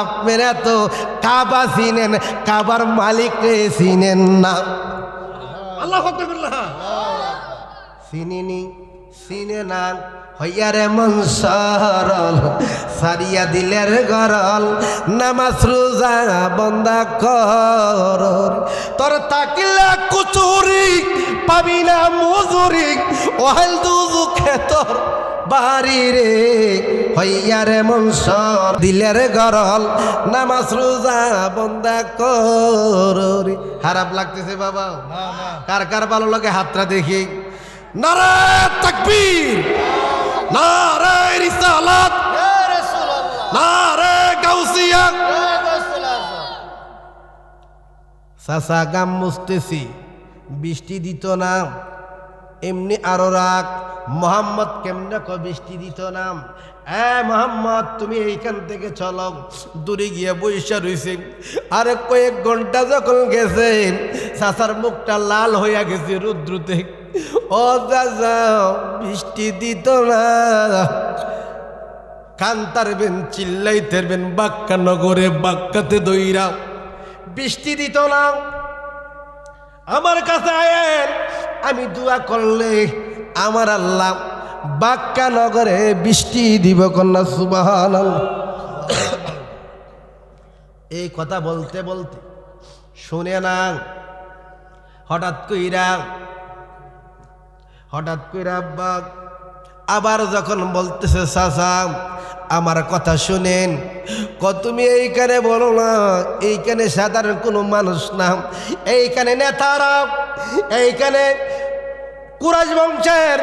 আপনারা তো কাবা চিনেন, কাবার মালিককে চিনেন না। আল্লাহু আকবার। চিনিনি, চিনে না, হইয়ারে মন সরল, সারিয়া দিলের গরল, নামাজ রোজা বন্দা কর, তোর তাকিলা কুচুরি পাবি না মজুরি, ওহেল দুজুখে তোর বাড়ি রে, হইয়ারে মন সর দিলের গরল, নামাজ রোজা বন্দা কর। খারাপ লাগতেছে বাবা? কার কার ভালো লাগে হাতটা দেখি। নারে তাকবীর, নারে রিসালাত, নারে গাউসিয়া। চাচা গাম মুছতেছি, বৃষ্টি দিত না, এমনি আরো রাগ। মোহাম্মদ কেমনে বৃষ্টি দিত না? মোহাম্মদ তুমি এইখান থেকে চলো। দূরে গিয়ে বৈশা রয়েছে। আর কয়েক ঘন্টা যখন গেছে, চাচার মুখটা লাল হইয়া গেছে রুদ্রুতে। ও চাচা বৃষ্টি দিত না, কান্তারবেন, চিল্লাইতেরবেন, বাক্কা নগরে বাক্কাতে দইরা, বৃষ্টি দিত না। আমার কাছে আয়েন, আমি দোয়া করলে আমার আল্লাহ বাক্কা নগরে বৃষ্টি দিব। কন্যা সুবহানাল্লাহ। এই কথা বলতে বলতে শুনে না, হঠাৎ কইরা আব্বা আবার যখন বলতেছে, চাচা আমার কথা শুনেন, তুমি এইখানে বলো না, এইখানে সাধারণ কোনো মানুষ না, এইখানে নেতারা, এইখানে কুরাইশ বংশের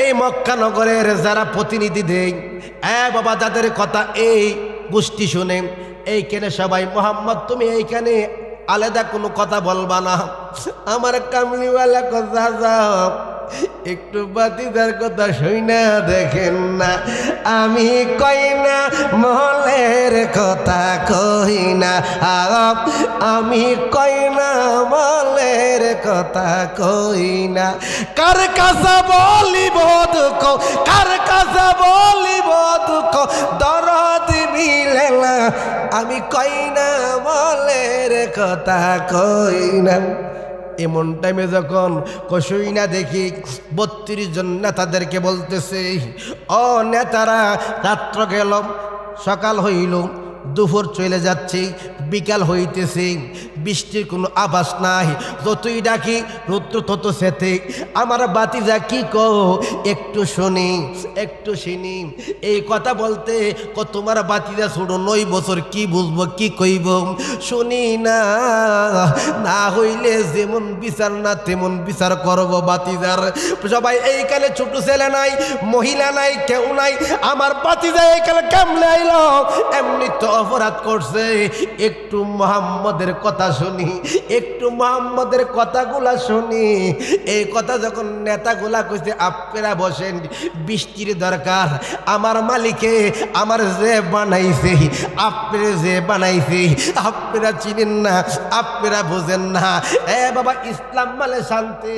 এই মক্কা নগরের যারা প্রতিনিধি দেয়, বাবা যাদের কথা এই গোষ্ঠী শুনে, এইখানে সবাই মোহাম্মদ তুমি এইখানে আলাদা কোনো কথা বলবা না। আমার কামলিওয়ালা কথা যাও, একটু বাতিদার কথা শুইনা দেখেন না, আমি কই না মহলের কথা কই না, আমি কই না মহলের কথা কই না। কার কাছে বলিব দুঃখ, কার কাছে বলিব দুঃখ, দরদ মিলে না, আমি কই না মহলের কথা কই না। এমন টাইমে যখন কষুই না দেখি 32 জন নেতাদেরকে বলতেছে, ও নেতারা, রাত্র গেল, সকাল হইল, দুপুর চলে যাচ্ছে, বিকাল হইতেছে, বৃষ্টির কোনো আভাস নাই, যতই ডাকি রৌদ্র তত সেতে। আমার বাতিজা কি কো একটু শুনি, একটু শুনি। এই কথা বলতে তোমার বাতিজা ছোট 9 বছর, কি বুঝবো কি কইব, শুনি না, না হইলে যেমন বিচার না তেমন বিচার করব বাতিজার। সবাই এইখানে ছোট ছেলে নাই, মহিলা নাই, কেউ নাই। আমার বাতিজা এইখানে কেমনে আইল, এমনি তো অপরাধ করছে, একটু মোহাম্মদের কথা শুনি, একটু মোহাম্মদের কথাগুলা শুনি। এই কথা যখন নেতাগুলা কইছে, আপনারা বসেন, বৃষ্টির দরকার, আমার মালিকে আমার যে বানাইছে, আপনারা যে বানাইছে, আপনারা চিনেন না, আপনারা বোঝেন না। এ বাবা, ইসলাম মানে শান্তি,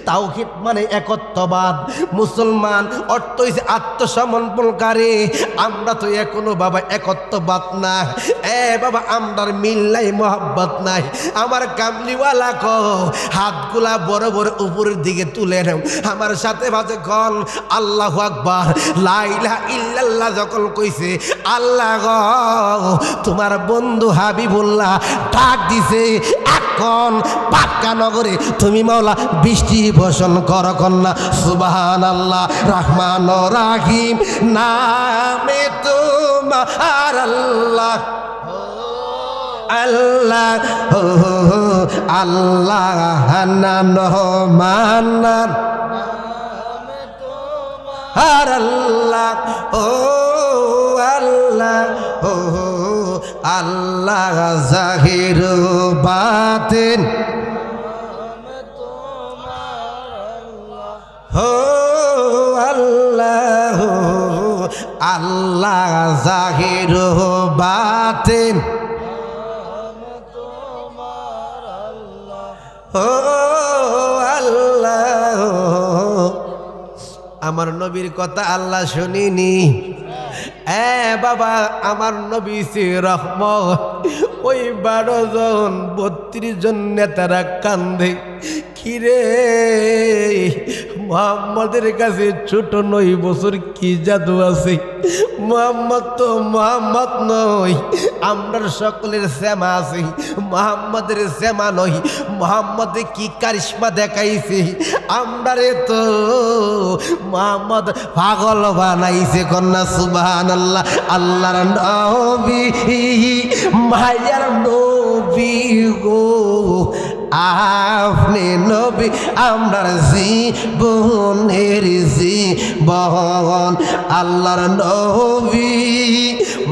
তাওহীদ মানে একত্ববাদ, মুসলমান অর্থ হইছে আত্মসমর্পণকারী। আমরা তো এখনো বাবা একত্ববাদ না। এ বাবা, আমরার মিল নাই, মোহাব্বত নাই। আমার কামলিওয়ালা কো হাতগুলা বড় বড় উপরের দিকে তুলে নেও, আমার সাথে ভাজে কল আল্লাহু আকবার, লা ইলাহা ইল্লাল্লাহ যখন কইছে, আল্লাহ গো তোমার বন্ধু হাবিবুল্লাহ ডাক দিছে, এখন পাক্কা নগরে তুমি মাওলা বৃষ্টি বর্ষণ কর কন্যা। সুবহানাল্লাহ, রহমান রাহিম নামে তোমার আল্লাহ, আল্লাহ আল্লাহ মান্নান আর আল্লাহ, ও আল্লাহ, ও আল্লাহ জাহির বাতিন, ও আল্লাহ, আল্লাহ জাহির বাতিন, ও আল্লাহ। আমার নবীর কথা আল্লাহ শুনিনি? বাবা, আমার নবী সে রহমত। ওই 12 জন 32 জন নেতারা কান্দে, কিরে মোহাম্মদের কাছে ছোট 9 বছর কি জাদু আছে? মোহাম্মদ তো মোহাম্মদ নয়, আমরা সকলের শ্যামা আছে, মোহাম্মদের শ্যামা নয়। মোহাম্মদে কি কারিশমা দেখাইছে, আমরারে তো মোহাম্মদ পাগল বানাইছে কন্যা। সুবহানাল্লাহ, আল্লাহর নবী, মায়ার নবী গো আপনি নবী, আমরার জীবনের জীবন। আল্লাহর নবী,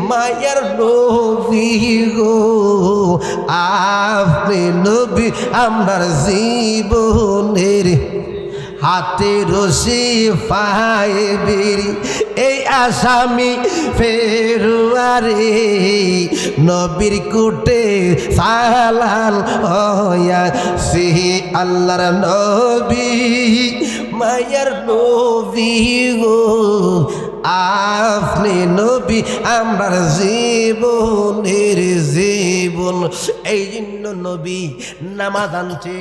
মায়ার নবী গো আপনি নবী, আমরার জীবনের হাতে রশি পায়ে বেরি, এই আসামি ফেরুয়ারে নবীর কুটে সালাল হইয়া সে। আল্লাহর নবী, মায়ার নবী গো আপনি নবী, আমার জীবনের জীবন। এই জন্য নবী নামাজ আনছে,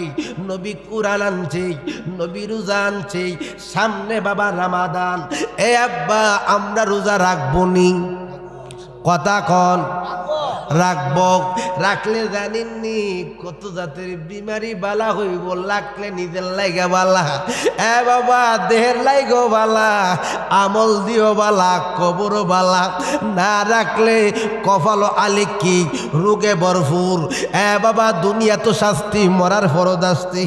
নবী কুরআন আনছে, নবী রোজা আনছে, সামনে বাবা রমাদান। এ আব্বা, আমরা রোজা রাখবো নি? কথা কন, রাখব। রাখলে জানেননি কত জাতের বিমারি বালা হইব, লাগলে নিজের লাইগা বালা। এ বাবা দেহের লাইগো বালা, আমল দিও বালা, কবরও বালা। না রাখলে কপাল আলিকি রোগে ভরপুর। এ বাবা দুনিয়া তো শাস্তি, মরার ফরজ আসতি।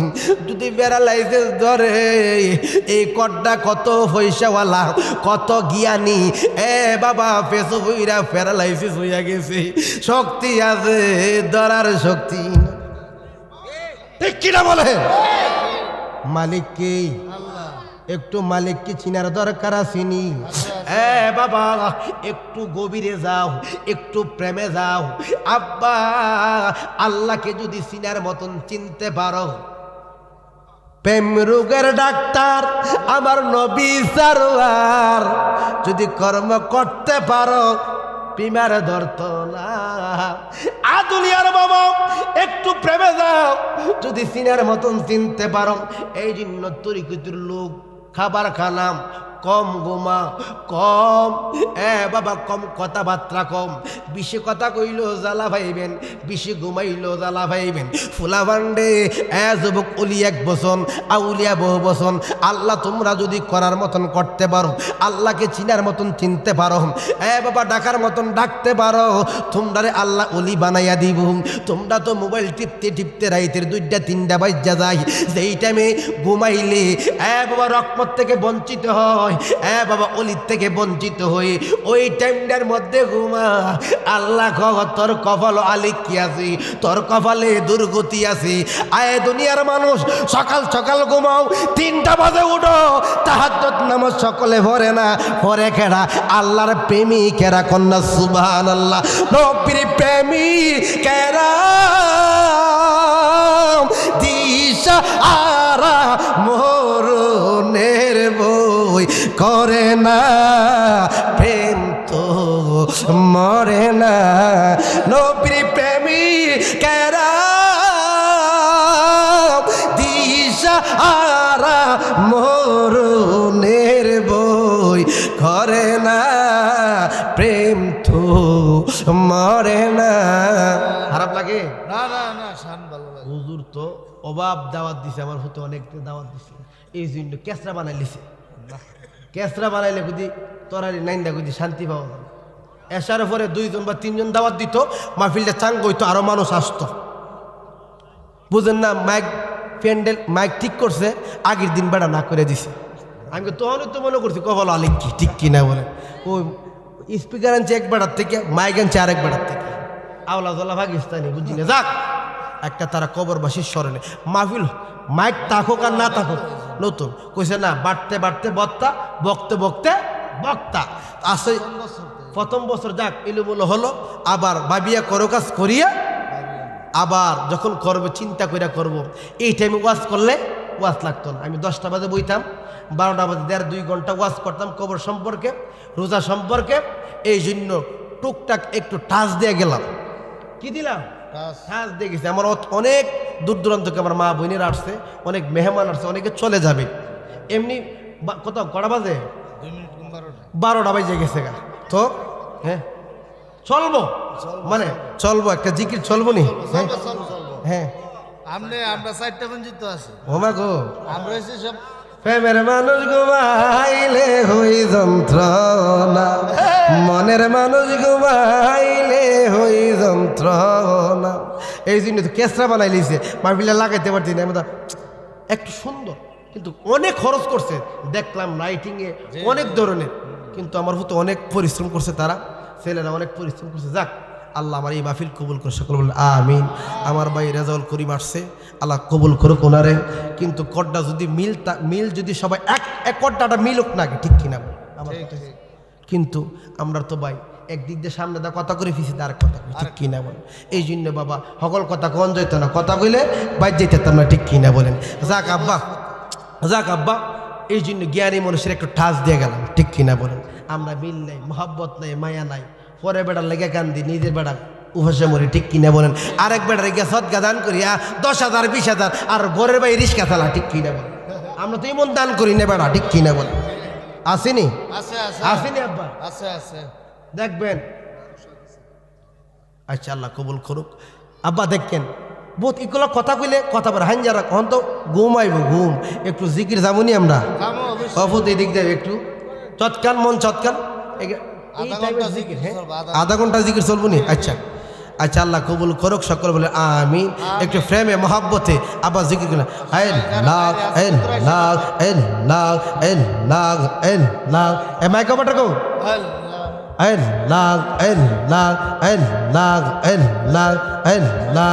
যদি প্যারালাইসিস ধরে, এই কড্ডা কত পয়সাওয়ালা, কত জ্ঞানী, এ বাবা পেছো হইরা প্যারালাইসিস হইয়া গেছে। শক্তি আছে, ধরার শক্তি ঠিক কিনা বলে? মালিক কে? একটু মালিককে চিনার দরকার আসেনি? এ বাবা একটু গভীরে যাও, একটু প্রেমে যাও। আব্বা আল্লাহকে যদি চিনার মতন চিনতে পারো, প্রেম রোগের ডাক্তার আমার নবী সারওয়ার যদি কর্ম করতে পারো, বিমার ধরত না। আদুলিয়ার বাবা একটু প্রেমে যাও, যদি চিনার মতন চিনতে পারো। এই জন্য তরিকতের লোক খাবার খানাম কম, ঘুমা কম, বাবা কম, কথাবার্তা কম। বেশি কথা কইলেও জ্বালা ভাইবেন, বেশি ঘুমাইলেও জ্বালা ভাইবেন। ফুলা ভান্ডে যুবক অলি এক বসন, আউলিয়া বহু বসন। আল্লাহ তোমরা যদি করার মতন করতে পারো, আল্লাহকে চিনার মতন চিনতে পারো, বাবা ডাকার মতন ডাকতে পারো, তোমরারে আল্লাহ অলি বানাইয়া দিব। তোমরা তো মোবাইল টিপতে টিপতে রাইতের 2টা 3টা বাজ্যা যায়, যেই টাইমে ঘুমাইলে বাবা রহমত থেকে বঞ্চিত হয়, বাবা অলির থেকে বঞ্চিত হয়ে ওই টাইমটার মধ্যে ঘুমা। আল্লাহ তোর কপাল আলিক কি আছে, তোর কপালে দুর্গতি আছে। আয় দুনিয়ার মানুষ সকাল সকাল ঘুমাও, 3টা বাজে উঠো, তাহাজ্জুদ নামাজ সকলে ভরে না, পরে কেডা? আল্লাহর প্রেমিকেরা, কন্যা সুবহানাল্লাহ। নবীর প্রেমিকেরা দিশা আরা মরণের বই করে না, প্রেম তো মরে না। নবীর প্রেমিকেরা দিশা আরা মরণের বই করে না, প্রেম তো মরে না। খারাপ লাগে? না না না, শান ভালো লাগে। হুজুর তো অভাব দাওয়াত দিছে, আমার হতে অনেক দাওয়াত দিছে, এই জন্য কেসরা বানাই লিছে। কেসরা বানাইলে বুঝি তরারি নাইন্দা বুঝি শান্তি পাওয়া যায়। এসার পরে 2জন বা 3জন দাওয়াত দিত, মাহফিলটা চাঙ্গ হইতো, আরো মানুষ আসতো। বুঝেন না? মাইক প্যান্ডেল মাইক ঠিক করছে, আগের দিন বেড়া না করে দিছে। আমি তখন তো মনে করছি কপাল আলিক কি ঠিক কিনা বলে। ওই স্পিকার আনছে এক বেড়ার থেকে, মাইক আনছে আরেক বেড়ার থেকে, আওলা জলা পাকিস্তানি বুঝি না। যাক একটা তারা কবরবাসীর স্মরণে মাহফিল, মাইক থাকুক আর না থাকুক নতুন কইছে না, বাড়তে বাড়তে বক্তা, বকতে বকতে বক্তা আসে। প্রথম বছর যাক এলোমেলো হলো, আবার ভাবিয়া করো কাজ করিয়া, আবার যখন করবো চিন্তা করিয়া করবো। এই টাইমে ওয়াজ করলে ওয়াজ লাগতো না। আমি 10টা বাজে বইতাম, 12টা বাজে 1.5-2 ঘন্টা ওয়াজ করতাম কবর সম্পর্কে, রোজা সম্পর্কে। এই জন্য টুকটাক একটু টাচ দিয়ে গেলাম। কি দিলাম? টাচ দিয়ে গেছি। আমার অনেক দূর দূরান্তকে আমার মা বোনেরা আসছে, অনেক মেহমান আসছে, অনেকে চলে যাবে। এমনি কত কটা বাজে? 2 মিনিট 12টা বাজে গেছে গা। তো হ্যাঁ চলবো, মানে চলবো, একটা জিকির চলবো নি? হ্যাঁ আমরা 4টা পঞ্জিত আছে। ও মা গো, আমরা এসে সব প্রেমের মানুষ ঘুমাইলে হই যন্ত্রণা, মনের মানুষ ঘুমাইলে হই যন্ত্রণা। এই জন্য তো কেসরা বানাই লিছে, মাহফিলে লাগাইতে পারছি না। একটু সুন্দর, কিন্তু অনেক খরচ করছে দেখলাম লাইটিংয়ে অনেক ধরনের, কিন্তু আমার হতো অনেক পরিশ্রম করছে তারা, ছেলেরা অনেক পরিশ্রম করছে। যাক আল্লাহ আমার এই মাহফিল কবুল করে, সকল বলেন আমিন। আমার ভাই রেজাউল করিম আসছে, আল্লাহ কবুল করুক ওনারে। কিন্তু কড্ডা যদি মিল যদি সবাই এক কড্ডাটা মিলুক না, ঠিক কিনা আমার? কিন্তু আমরা তো ভাই একদিক দিয়ে সামনে দা কথা করে ফিসি তার কথা ঠিক কিনা বলেন? এই জন্য বাবা সকল কথা কন যাইতো না, কথা কইলে বাইর যেতাম না, ঠিক কিনা বলেন? যাক আব্বা, যাক আব্বা, এই জন্য জ্ঞানী মানুষের একটু ঠাস দিয়ে গেলাম, ঠিক কিনা বলেন? আমরা মিল নাই, মহাব্বত নাই, মায়া নাই, পরে বেড়ার লেগে কান্দি, নিজের বেড়া উপাসে মরি, ঠিক কিনা বলেন? আরেক বেড়ার গিয়ে সদগা দান করিয়া 10,000 20,000 আর ঘরের বাই রিস্কা চালা, ঠিক কিনা বলেন? আমরা তো এমন দান করি না বেড়া, ঠিক কিনা বলেন? আসেনি? আসেনি আব্বা? আছে আছে, দেখবেন। আচ্ছা আল্লাহ কবুল করুক। আব্বা দেখেন বহুত এগুলো কথা কইলে কথা বলে হাইন যারা কখন তো ঘুম আইব ঘুম একটু জিকির যাবনি আমরা কামো অবশ্যই অবুত এদিক যাবে একটু চটকান মন চটকান আধা ঘন্টা জিকির চলবে, আধা ঘন্টা জিকির চলবো নি আচ্ছা আচ্ছা আল্লাহ কবুল করুক সকল বলে আমিন একটু প্রেমে মহাব্বতে আবার জিকির করেন আইন লাগ এন লাগ এন লাগ এন লাগ এন লাগ এ মাইকা বাটা কো আল্লাহ এন লাগ এন লাগ এন লাগ এন লাগ এন লাগ